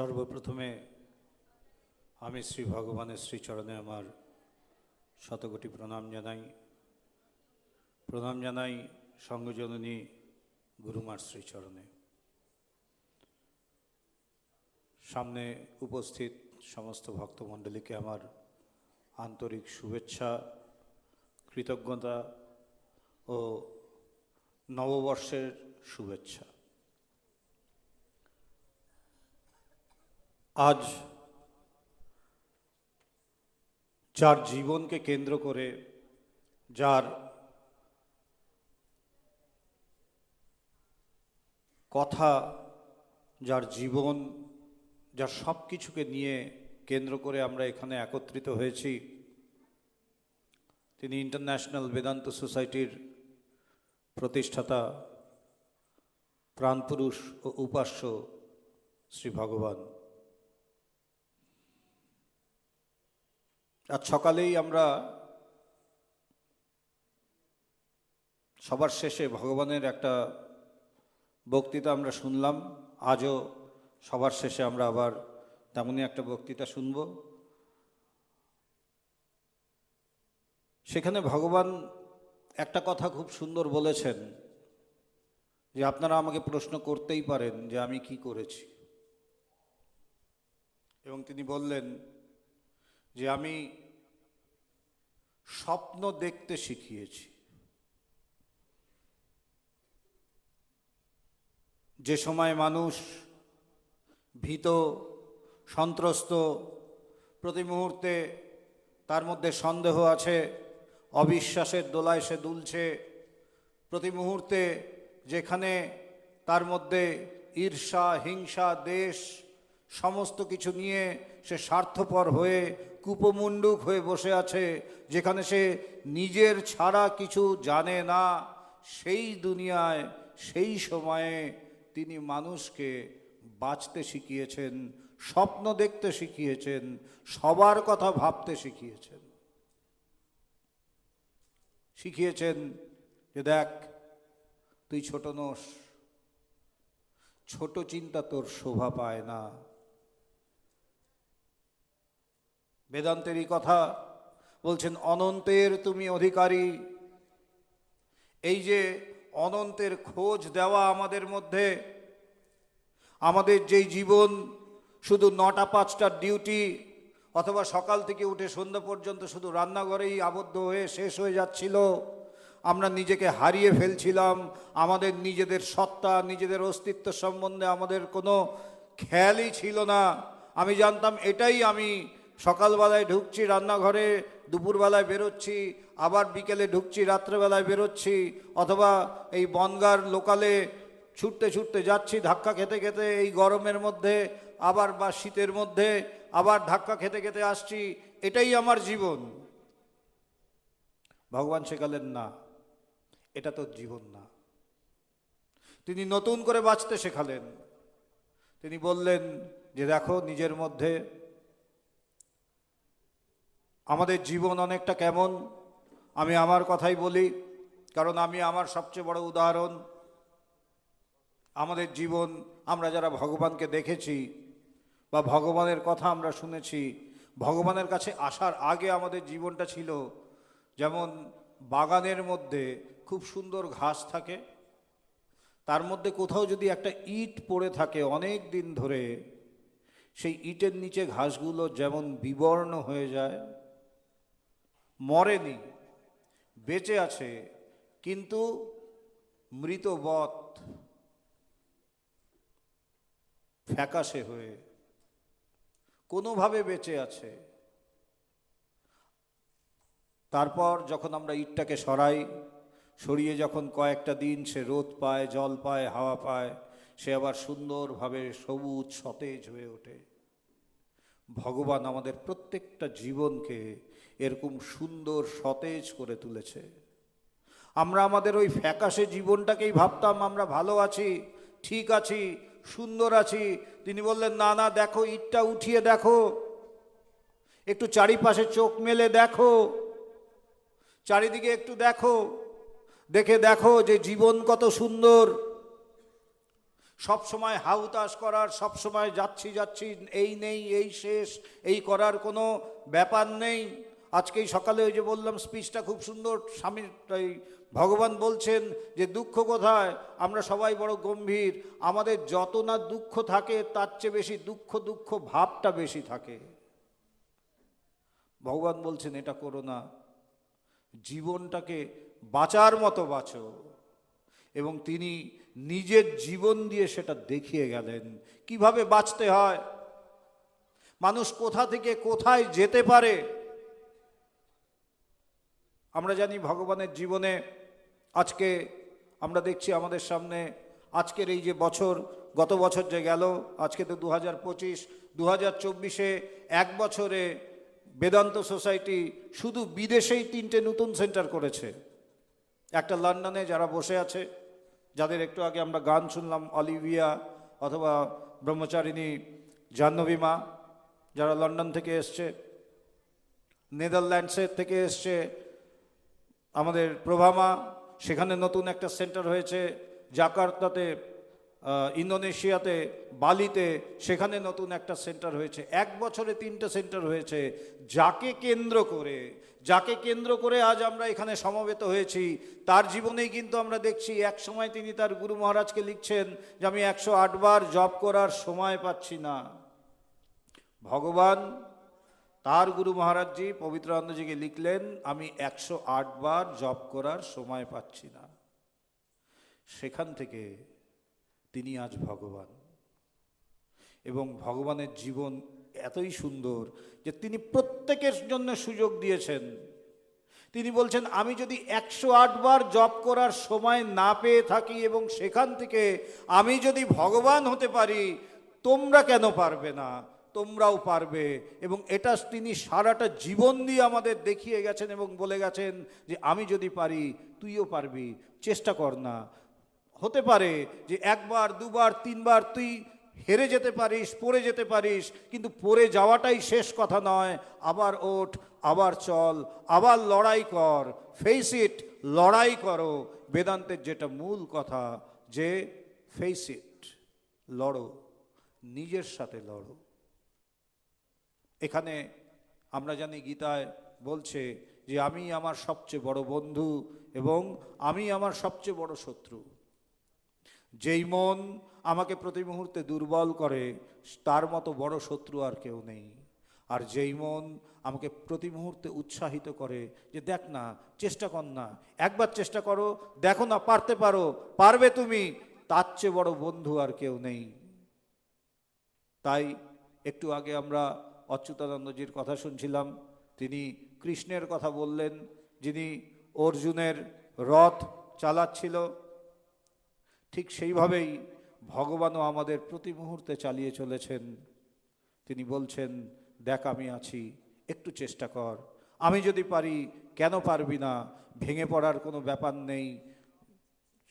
সর্বপ্রথমে আমি শ্রী ভগবানের শ্রীচরণে আমার শতকোটি প্রণাম জানাই সঙ্গজননী গুরুমার শ্রীচরণে। সামনে উপস্থিত সমস্ত ভক্তমণ্ডলীকে আমার আন্তরিক শুভেচ্ছা, কৃতজ্ঞতা ও নববর্ষের শুভেচ্ছা। আজ যার জীবনকে কেন্দ্র করে, যার কথা, যার জীবন, যার সব কিছুকে নিয়ে কেন্দ্র করে আমরা এখানে একত্রিত হয়েছি, তিনি ইন্টারন্যাশনাল বেদান্ত সোসাইটির প্রতিষ্ঠাতা, প্রাণপুরুষ ও উপাস্য শ্রী ভগবান। আজ সকালেই আমরা সবার শেষে ভগবানের একটা বক্তৃতা আমরা শুনলাম। আজও সবার শেষে আমরা আবার তেমনই একটা বক্তৃতা শুনব। সেখানে ভগবান একটা কথা খুব সুন্দর বলেছেন যে আপনারা আমাকে প্রশ্ন করতেই পারেন যে আমি কি করেছি, এবং তিনি বললেন যে আমি স্বপ্ন দেখতে শিখিয়েছি। যে সময় মানুষ ভীত, সন্ত্রস্ত, প্রতি মুহূর্তে তার মধ্যে সন্দেহ আছে, অবিশ্বাসের দোলায় সে দুলছে, প্রতি মুহূর্তে যেখানে তার মধ্যে ঈর্ষা, হিংসা, দেশ সমস্ত কিছু নিয়ে সে স্বার্থপর হয়ে কূপমণ্ডুক হয়ে বসে আছে, যেখানে সে নিজের ছাড়া কিছু জানে না, সেই দুনিয়ায় সেই সময়ে তিনি মানুষকে বাঁচতে শিখিয়েছেন, স্বপ্ন দেখতে শিখিয়েছেন, সবার কথা ভাবতে শিখিয়েছেন যে দেখ তুই ছোট নোস, ছোট চিন্তা তোর শোভা পায় না। বেদান্তেরই কথা বলছেন, অনন্তের তুমি অধিকারী। এই যে অনন্তের খোঁজ দেওয়া আমাদের মধ্যে, আমাদের যেই জীবন শুধু 9টা-5টার ডিউটি, অথবা সকাল থেকে উঠে সন্ধ্যা পর্যন্ত শুধু রান্নাঘরেই আবদ্ধ হয়ে শেষ হয়ে যাচ্ছিল, আমরা নিজেকে হারিয়ে ফেলছিলাম। আমাদের নিজেদের সত্তা, নিজেদের অস্তিত্ব সম্বন্ধে আমাদের কোনো খেয়ালই ছিল না। আমি জানতাম এটাই আমি। সকালবেলায় ঢুকছি রান্নাঘরে, দুপুরবেলায় বেরোচ্ছি, আবার বিকেলে ঢুকছি, রাত্রেবেলায় বেরোচ্ছি, অথবা এই বনগার লোকালে ছুটতে ছুটতে যাচ্ছি, ধাক্কা খেতে খেতে এই গরমের মধ্যে, আবার বা শীতের মধ্যে আবার ধাক্কা খেতে খেতে আসছি। এটাই আমার জীবন। ভগবান শেখালেন না, এটা তো জীবন না। তিনি নতুন করে বাঁচতে শেখালেন। তিনি বললেন যে দেখো নিজের মধ্যে আমাদের জীবন অনেকটা কেমন। আমি আমার কথাই বলি, কারণ আমি আমার সবচেয়ে বড় উদাহরণ। আমাদের জীবন, আমরা যারা ভগবানকে দেখেছি বা ভগবানের কথা আমরা শুনেছি, ভগবানের কাছে আসার আগে আমাদের জীবনটা ছিল যেমন বাগানের মধ্যে খুব সুন্দর ঘাস থাকে, তার মধ্যে কোথাও যদি একটা ইট পড়ে থাকে অনেক দিন ধরে, সেই ইটের নিচে ঘাসগুলো যেমন বিবর্ণ হয়ে যায়, মরেনি, বেঁচে আছে, কিন্তু মৃতবৎ, ফ্যাকাশে হয়ে কোনোভাবে বেঁচে আছে। তারপর যখন আমরা ইটটাকে সরিয়ে যখন কয়েকটা দিন সে রোদ পায়, জল পায়, হাওয়া পায়, সে আবার সুন্দরভাবে সবুজ সতেজ হয়ে ওঠে। ভগবান আমাদের প্রত্যেকটা জীবনকে এরকম সুন্দর সতেজ করে তুলেছে। আমরা আমাদের ওই ফ্যাকাশে জীবনটাকেই ভাবতাম আমরা ভালো আছি, ঠিক আছি, সুন্দর আছি। তিনি বললেন না না, দেখো ইটটা উঠিয়ে দেখো, একটু চারিপাশে চোখ মেলে দেখো, চারিদিকে একটু দেখো, দেখে দেখো যে জীবন কত সুন্দর। সব সময় হাউতাশ করার, সব সময় যাচ্ছি যাচ্ছি, এই নেই এই শেষ, এই করার কোনো ব্যাপার নেই। আজকেই সকালে ওই যে বললাম স্পিচটা খুব সুন্দর, স্বামী ভগবান বলছেন যে দুঃখ কোথায়, আমরা সবাই বড় গম্ভীর, আমাদের যত না দুঃখ থাকে তার চেয়ে বেশি দুঃখ দুঃখ ভাবটা বেশি থাকে। ভগবান বলছেন এটা করো না, জীবনটাকে বাঁচার মতো বাঁচো। এবং তিনি নিজের জীবন দিয়ে সেটা দেখিয়ে গেলেন কিভাবে বাঁচতে হয়, মানুষ কোথা থেকে কোথায় যেতে পারে। আমরা জানি ভগবানের জীবনে আজকে আমরা দেখছি আমাদের সামনে আজকের এই যে বছর, গত বছর যে গেল, আজকে তো 2025, 2024-এ এক বছরে বেদান্ত সোসাইটি শুধু বিদেশেই 3টে নতুন সেন্টার করেছে। একটা লন্ডনে, যারা বসে আছে, যাদের একটু আগে আমরা গান শুনলাম, অলিভিয়া অথবা ব্রহ্মচারিণী জাহ্নবী মা, যারা লন্ডন থেকে এসছে। নেদারল্যান্ডসের থেকে এসছে আমাদের প্রভামা, সেখানে নতুন একটা সেন্টার হয়েছে। জাকার্তাতে, ইন্দোনেশিয়াতে, বালিতে, সেখানে নতুন একটা সেন্টার হয়েছে। এক বছরে 3টে সেন্টার হয়েছে। যাকে কেন্দ্র করে আজ আমরা এখানে সমবেত হয়েছি, তার জীবনেই কিন্তু আমরা দেখছি এক সময় তিনি তার গুরু মহারাজকে লিখছেন যে আমি 108 বার জপ করার সময় পাচ্ছি না। ভগবান তার গুরু মহারাজজি পবিত্রানন্দজিকে লিখলেন আমি 108 বার জপ করার সময় পাচ্ছি না। সেখান থেকে তিনি আজ ভগবান। এবং ভগবানের জীবন এতই সুন্দর যে তিনি প্রত্যেকের জন্য সুযোগ দিয়েছেন। তিনি বলছেন আমি যদি 108 বার জপ করার সময় না পেয়ে থাকি এবং সেখান থেকে আমি যদি ভগবান হতে পারি, তোমরা কেন পারবে না? তোমরাও পারবে। এবং এটা তিনি সারাটা জীবন দিয়ে আমাদের দেখিয়ে গেছেন এবং বলে গেছেন যে আমি যদি পারি তুইও পারবি, চেষ্টা কর না। হতে পারে যে 1 বার 2 বার 3 বার তুই হেরে যেতে পারিস, পড়ে যেতে পারিস, কিন্তু পড়ে যাওয়াটাই শেষ কথা নয়। আবার ওঠ, আবার চল, আবার লড়াই কর, ফেস ইট, লড়াই করো। বেদান্তের যেটা মূল কথা যে ফেস ইট, লড়ো, নিজের সাথে লড়ো। এখানে আমরা জানি গীতায় বলছে যে আমি আমার সবচেয়ে বড় বন্ধু এবং আমি আমার সবচেয়ে বড় শত্রু। যেই মন আমাকে প্রতি মুহূর্তে দুর্বল করে, তার মতো বড় শত্রু আর কেউ নেই। আর যেই মন আমাকে প্রতি মুহূর্তে উৎসাহিত করে যে দেখ না, চেষ্টা কর না, একবার চেষ্টা করো, দেখো না পারতে পারো, পারবে তুমি, তার চেয়ে বড় বন্ধু আর কেউ নেই। তাই একটু আগে আমরা অচ্যুতানন্দজির কথা শুনছিলাম, তিনি কৃষ্ণের কথা বললেন, যিনি অর্জুনের রথ চালাচ্ছিল। ঠিক সেইভাবেই ভগবানও আমাদের প্রতি মুহূর্তে চালিয়ে চলেছেন। তিনি বলছেন দেখ আমি আছি, একটু চেষ্টা কর, আমি যদি পারি কেন পারবি না? ভেঙে পড়ার কোনো ব্যাপার নেই,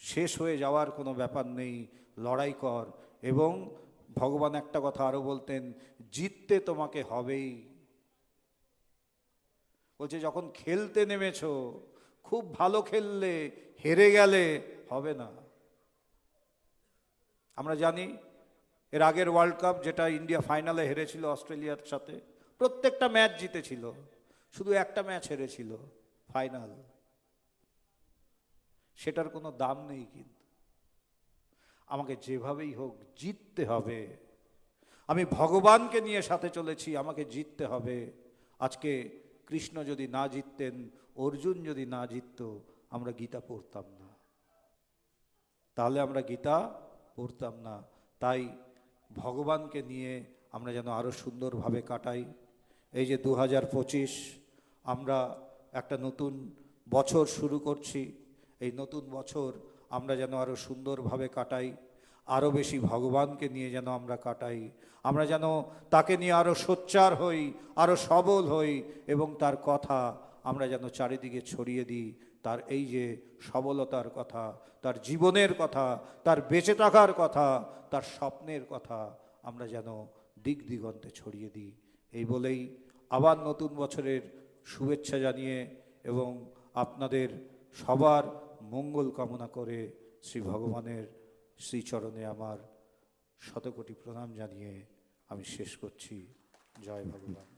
শেষ হয়ে যাওয়ার কোনো ব্যাপার নেই, লড়াই কর। এবং ভগবান একটা কথা আরো বলতেন, জিততে তোমাকে হবেই। বলছে যখন খেলতে নেমেছো, খুব ভালো খেললে, হেরে গেলে হবে না। আমরা জানি এর আগের ওয়ার্ল্ড কাপ, যেটা ইন্ডিয়া ফাইনালে হেরেছিল অস্ট্রেলিয়ার সাথে, প্রত্যেকটা ম্যাচ জিতেছিল, শুধু একটা ম্যাচ হেরেছিল, ফাইনাল। সেটার কোনো দাম নেই, কিন্তু আমাকে যেভাবেই হোক জিততে হবে। আমি ভগবানকে নিয়ে সাথে চলেছি, আমাকে জিততে হবে। আজকে কৃষ্ণ যদি না জিততেন, অর্জুন যদি না জিতত, আমরা গীতা পড়তাম না, তাহলে আমরা গীতা পড়তাম না। তাই ভগবানকে নিয়ে আমরা যেন আরো সুন্দরভাবে কাটাই। এই যে 2025 আমরা একটা নতুন বছর শুরু করছি, এই নতুন বছর আমরা যেন আরো সুন্দরভাবে কাটাই, আরো বেশি ভগবানকে নিয়ে যেন আমরা কাটাই, আমরা যেন তাকে নিয়ে আরো সোচ্চার হই, আরো সবল হই এবং তার কথা আমরা যেন চারিদিকে ছড়িয়ে দিই। তার এই যে সবলতার কথা, তার জীবনের কথা, তার বেঁচে থাকার কথা, তার স্বপ্নের কথা আমরা যেন দিক দিগন্তে ছড়িয়ে দিই। এই বলেই আবার নতুন বছরের শুভেচ্ছা জানিয়ে এবং আপনাদের সবার মঙ্গল কামনা করে শ্রী ভগবানের শ্রীচরণে আমার শতকোটি প্রণাম জানিয়ে আমি শেষ করছি। জয় ভগবান।